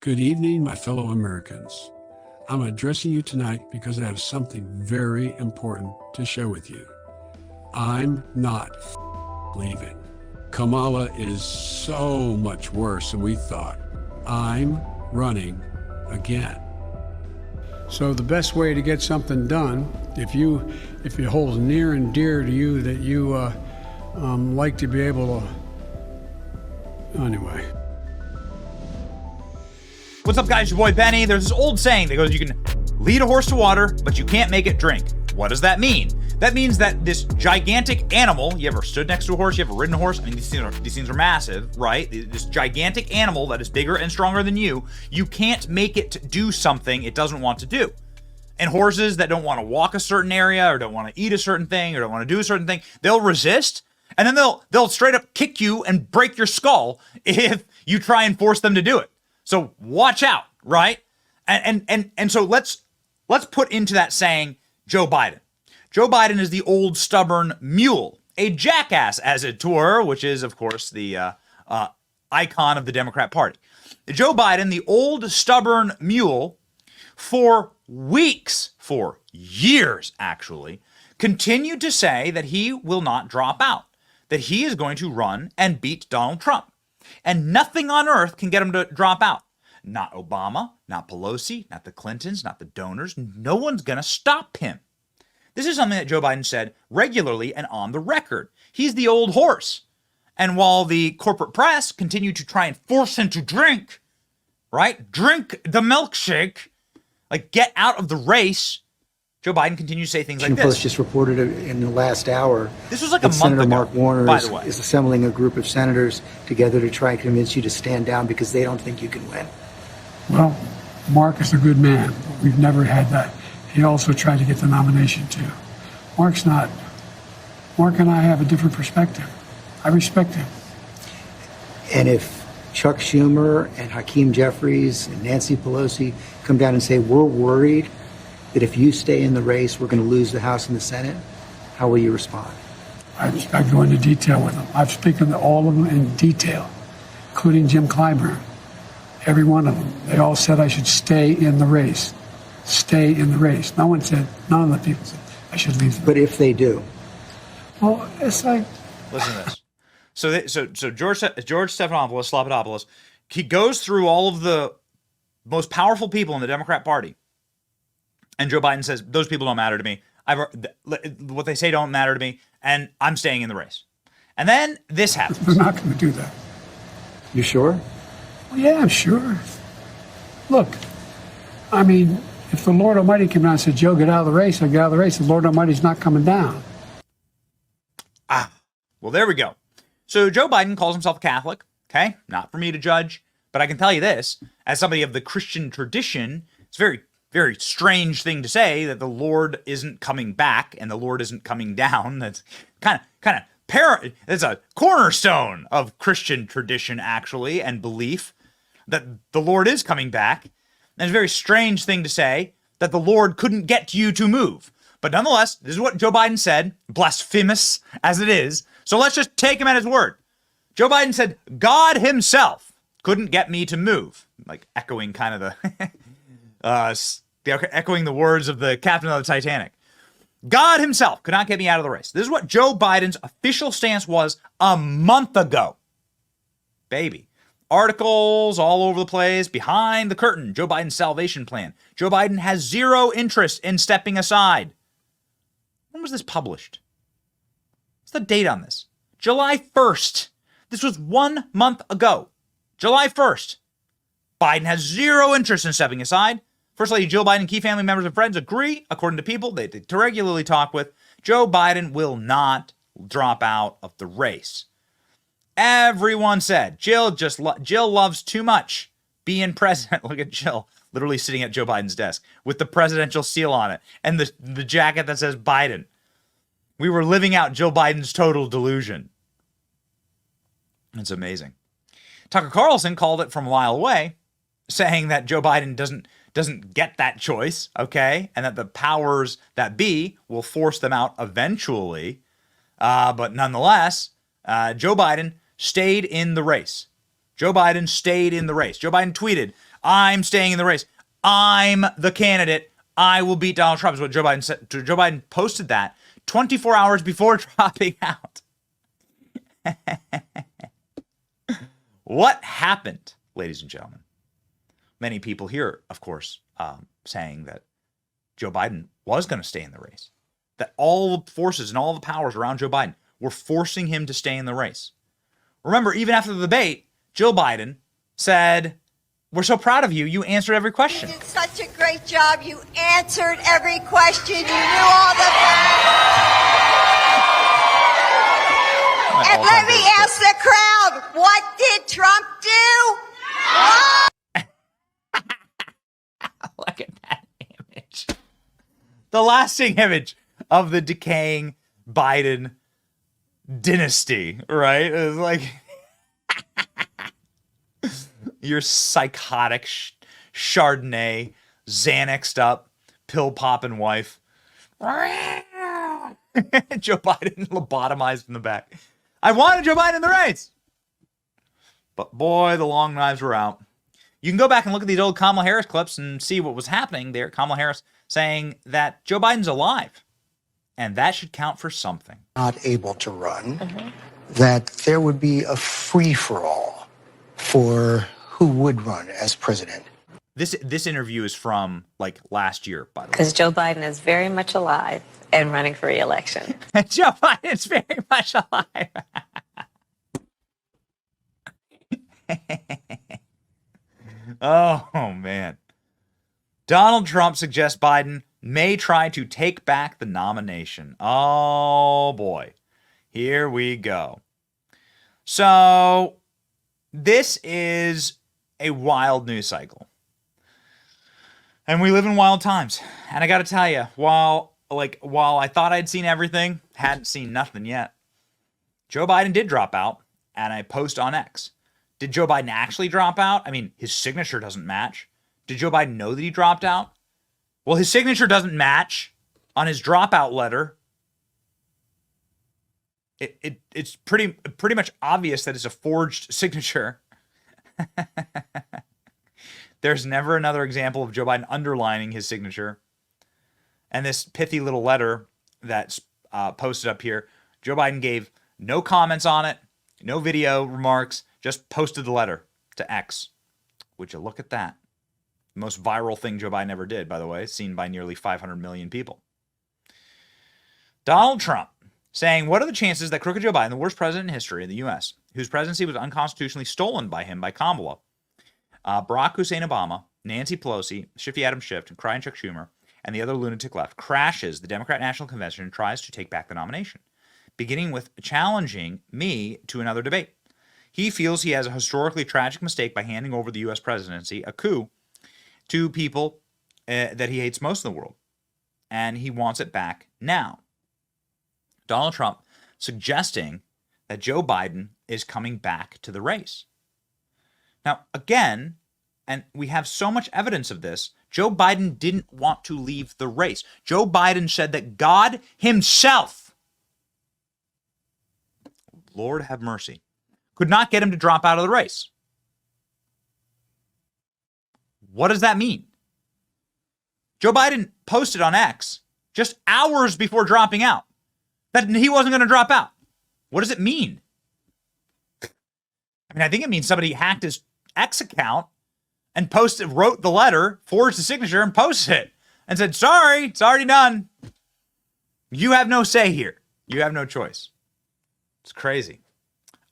Good evening, my fellow Americans. I'm addressing you tonight because I have something very important to share with you. I'm not leaving. Kamala is so much worse than we thought. I'm running again. So the best way to get something done, if it holds near and dear to you that you like to be able to, anyway. What's up, guys? Your boy Benny. There's this old saying that goes, you can lead a horse to water, but you can't make it drink. What does that mean? That means that this gigantic animal, you ever stood next to a horse? You ever ridden a horse? I mean, these things are massive, right? This gigantic animal that is bigger and stronger than you can't make it do something it doesn't want to do. And horses that don't want to walk a certain area or don't want to eat a certain thing or don't want to do a certain thing, they'll resist, and then they'll straight up kick you and break your skull if you try and force them to do it. So watch out, right? And so let's put into that saying Joe Biden. Joe Biden is the old stubborn mule, a jackass as it were, which is of course the icon of the Democrat Party. Joe Biden, the old stubborn mule, for weeks, for years actually, continued to say that he will not drop out, that he is going to run and beat Donald Trump. And nothing on earth can get him to drop out. Not Obama, not Pelosi, not the Clintons, not the donors. No one's going to stop him. This is something that Joe Biden said regularly and on the record. He's the old horse. And while the corporate press continue to try and force him to drink, right? Drink the milkshake, like get out of the race, Joe Biden continues to say things like this. Post just reported in the last hour. This was like a month Senator ago, Mark Warner by the way. is assembling a group of senators together to try and convince you to stand down because they don't think you can win. Well, Mark is a good man. We've never had that. He also tried to get the nomination too. Mark and I have a different perspective. I respect him. And if Chuck Schumer and Hakeem Jeffries and Nancy Pelosi come down and say, we're worried that if you stay in the race, we're going to lose the House and the Senate, how will you respond? I go into detail with them. I've spoken to all of them in detail, including Jim Clyburn. Every one of them. They all said I should stay in the race. Stay in the race. None of the people said I should leave. But if they do? Well, it's like... Listen to this. So George Stephanopoulos, he goes through all of the most powerful people in the Democrat Party. And Joe Biden says, those people don't matter to me. What they say don't matter to me, and I'm staying in the race. And then this happens. We're not going to do that. You sure? Well, yeah, I'm sure. Look, I mean, if the Lord Almighty came down and said, Joe, get out of the race, I get out of the race. The Lord Almighty's not coming down. Well, there we go. So Joe Biden calls himself a Catholic, okay? Not for me to judge, but I can tell you this, as somebody of the Christian tradition, it's a very, very strange thing to say that the Lord isn't coming back and the Lord isn't coming down. That's it's a cornerstone of Christian tradition, actually, and belief that the Lord is coming back. And it's a very strange thing to say that the Lord couldn't get you to move. But nonetheless, this is what Joe Biden said, blasphemous as it is. So let's just take him at his word. Joe Biden said, God himself couldn't get me to move. Like echoing kind of echoing the words of the captain of the Titanic. God himself could not get me out of the race. This is what Joe Biden's official stance was a month ago. Baby. Articles all over the place, behind the curtain, Joe Biden's salvation plan. Joe Biden has zero interest in stepping aside. When was this published? What's the date on this? July 1st. This was 1 month ago. July 1st. Biden has zero interest in stepping aside. First Lady Jill Biden and key family members and friends agree, according to people they regularly talk with, Joe Biden will not drop out of the race. Everyone said, Jill loves too much being president. Look at Jill, literally sitting at Joe Biden's desk with the presidential seal on it and the jacket that says Biden. We were living out Joe Biden's total delusion. It's amazing. Tucker Carlson called it from a mile away, saying that Joe Biden doesn't get that choice, okay? And that the powers that be will force them out eventually. But nonetheless, Joe Biden stayed in the race. Joe Biden stayed in the race. Joe Biden tweeted, I'm staying in the race. I'm the candidate. I will beat Donald Trump is what Joe Biden said. Joe Biden posted that 24 hours before dropping out. What happened, ladies and gentlemen? Many people here, of course, saying that Joe Biden was going to stay in the race, that all the forces and all the powers around Joe Biden were forcing him to stay in the race. Remember, even after the debate, Joe Biden said, we're so proud of you. You answered every question. You did such a great job. You answered every question. You knew all the facts. And let me ask the crowd, what did Trump do? Look at that image. The lasting image of the decaying Biden dynasty, right? It was like your psychotic Chardonnay, Xanaxed up, pill popping wife. Joe Biden lobotomized in the back. I wanted Joe Biden in the race. But boy, the long knives were out. You can go back and look at these old Kamala Harris clips and see what was happening there. Kamala Harris saying that Joe Biden's alive. And that should count for something. Not able to run, that there would be a free-for-all for who would run as president. This interview is from like last year, by the way. Because Joe Biden is very much alive and running for re-election. Joe Biden's very much alive. Oh, man. Donald Trump suggests Biden may try to take back the nomination. Oh, boy. Here we go. So, this is a wild news cycle. And we live in wild times. And I got to tell you, while I thought I'd seen everything, hadn't seen nothing yet. Joe Biden did drop out, and I post on X. Did Joe Biden actually drop out? I mean, his signature doesn't match. Did Joe Biden know that he dropped out? Well, his signature doesn't match on his dropout letter. It's pretty much obvious that it's a forged signature. There's never another example of Joe Biden underlining his signature. And this pithy little letter that's posted up here, Joe Biden gave no comments on it, no video remarks, just posted the letter to X. Would you look at that? The most viral thing Joe Biden ever did, by the way, seen by nearly 500 million people. Donald Trump saying, what are the chances that crooked Joe Biden, the worst president in history in the U.S., whose presidency was unconstitutionally stolen by him by Kamala, Barack Hussein Obama, Nancy Pelosi, Shifty Adam Schiff, and crying Chuck Schumer, and the other lunatic left, crashes the Democrat National Convention and tries to take back the nomination, beginning with challenging me to another debate. He feels he has a historically tragic mistake by handing over the U.S. presidency, a coup, to people that he hates most in the world, and he wants it back now. Donald Trump suggesting that Joe Biden is coming back to the race. Now, again, and we have so much evidence of this, Joe Biden didn't want to leave the race. Joe Biden said that God himself, Lord have mercy, could not get him to drop out of the race. What does that mean? Joe Biden posted on X just hours before dropping out that he wasn't going to drop out. What does it mean? I mean, I think it means somebody hacked his X account and wrote the letter, forged the signature, and posted it and said, sorry, it's already done. You have no say here. You have no choice. It's crazy.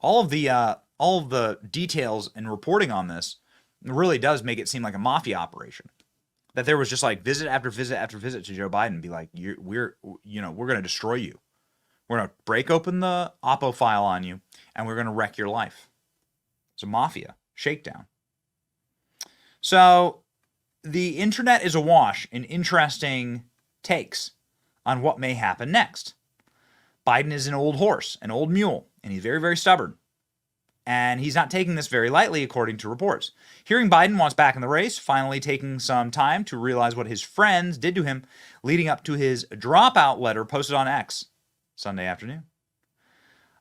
All of the details and reporting on this really does make it seem like a mafia operation. That there was just like visit after visit after visit to Joe Biden and be like, we're going to destroy you. We're going to break open the Oppo file on you and we're going to wreck your life. It's a mafia shakedown. So the internet is awash in interesting takes on what may happen next. Biden is an old horse, an old mule, and he's very, very stubborn. And he's not taking this very lightly, according to reports. Hearing Biden wants back in the race, finally taking some time to realize what his friends did to him, leading up to his dropout letter posted on X Sunday afternoon.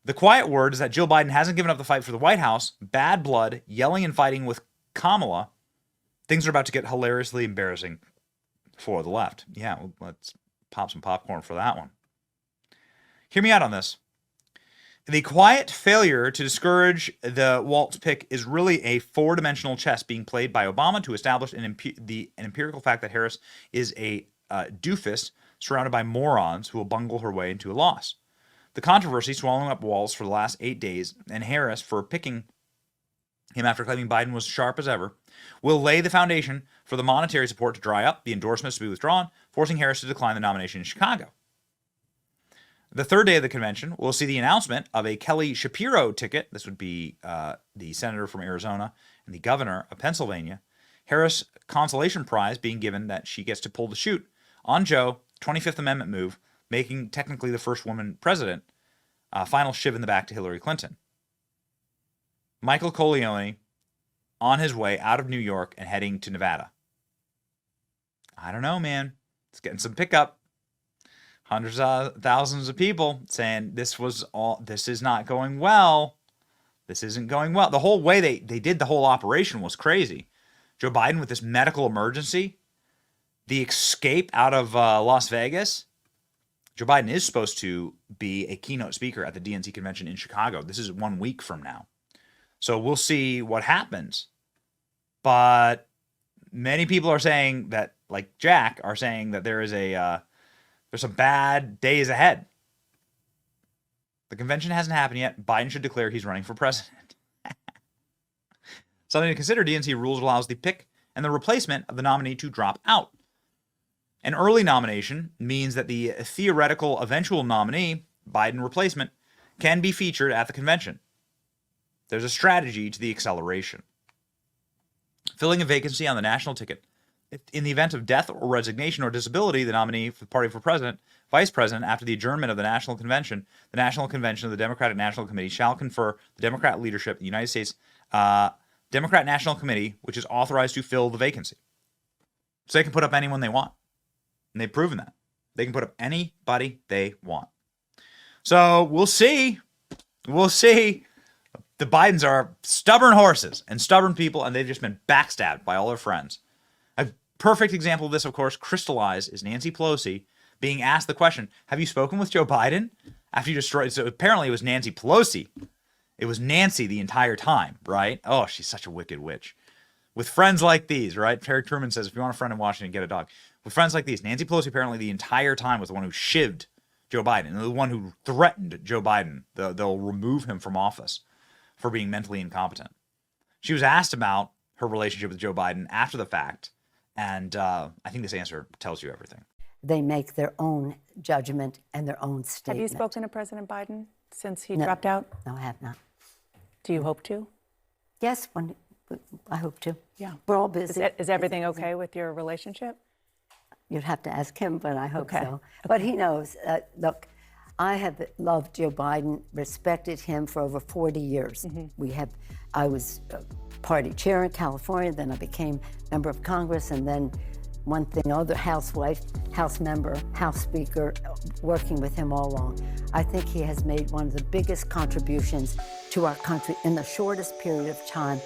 The quiet word is that Jill Biden hasn't given up the fight for the White House. Bad blood, yelling and fighting with Kamala. Things are about to get hilariously embarrassing for the left. Yeah, well, let's pop some popcorn for that one. Hear me out on this. The quiet failure to discourage the Waltz pick is really a four-dimensional chess being played by Obama to establish an empirical fact that Harris is a doofus surrounded by morons who will bungle her way into a loss. The controversy swallowing up Waltz for the last 8 days and Harris for picking him after claiming Biden was sharp as ever will lay the foundation for the monetary support to dry up, the endorsements to be withdrawn, forcing Harris to decline the nomination in Chicago. The third day of the convention, we'll see the announcement of a Kelly Shapiro ticket. This would be the senator from Arizona and the governor of Pennsylvania. Harris' consolation prize being given that she gets to pull the chute on Joe, 25th Amendment move, making technically the first woman president, final shiv in the back to Hillary Clinton. Michael Corleone on his way out of New York and heading to Nevada. I don't know, man. It's getting some pickup. Hundreds of thousands of people saying this is not going well. This isn't going well. The whole way they did the whole operation was crazy. Joe Biden with this medical emergency, the escape out of Las Vegas. Joe Biden is supposed to be a keynote speaker at the DNC convention in Chicago. This is 1 week from now. So we'll see what happens. But many people are saying that, like Jack, are saying that there's some bad days ahead. The convention hasn't happened yet. Biden should declare he's running for president. Something to consider, DNC rules allows the pick and the replacement of the nominee to drop out. An early nomination means that the theoretical eventual nominee, Biden replacement, can be featured at the convention. There's a strategy to the acceleration. Filling a vacancy on the national ticket. In the event of death or resignation or disability, the nominee for the party for president, vice president, after the adjournment of the national convention of the Democratic National Committee shall confer the Democrat leadership of the United States Democrat National Committee, which is authorized to fill the vacancy. So they can put up anyone they want. And they've proven that. They can put up anybody they want. So we'll see. We'll see. The Bidens are stubborn horses and stubborn people, and they've just been backstabbed by all their friends. A perfect example of this, of course, crystallized is Nancy Pelosi being asked the question, have you spoken with Joe Biden after you destroyed? So apparently it was Nancy Pelosi. It was Nancy the entire time, right? Oh, she's such a wicked witch. With friends like these, right? Terry Truman says, if you want a friend in Washington, get a dog. With friends like these, Nancy Pelosi apparently the entire time was the one who shivved Joe Biden, and the one who threatened Joe Biden. They'll remove him from office for being mentally incompetent. She was asked about her relationship with Joe Biden after the fact, and I think this answer tells you everything. They make their own judgment and their own statement. Have you spoken to President Biden since he dropped out? No, I have not. Do you hope to? Yes, I hope to. Yeah. We're all busy. Is everything okay with your relationship? You'd have to ask him, but I hope Okay. so. But he knows. Look, I have loved Joe Biden, respected him for over 40 years. I was party chair in California, then I became member of Congress, and then one thing, other housewife, House member, House Speaker, working with him all along. I think he has made one of the biggest contributions to our country in the shortest period of time.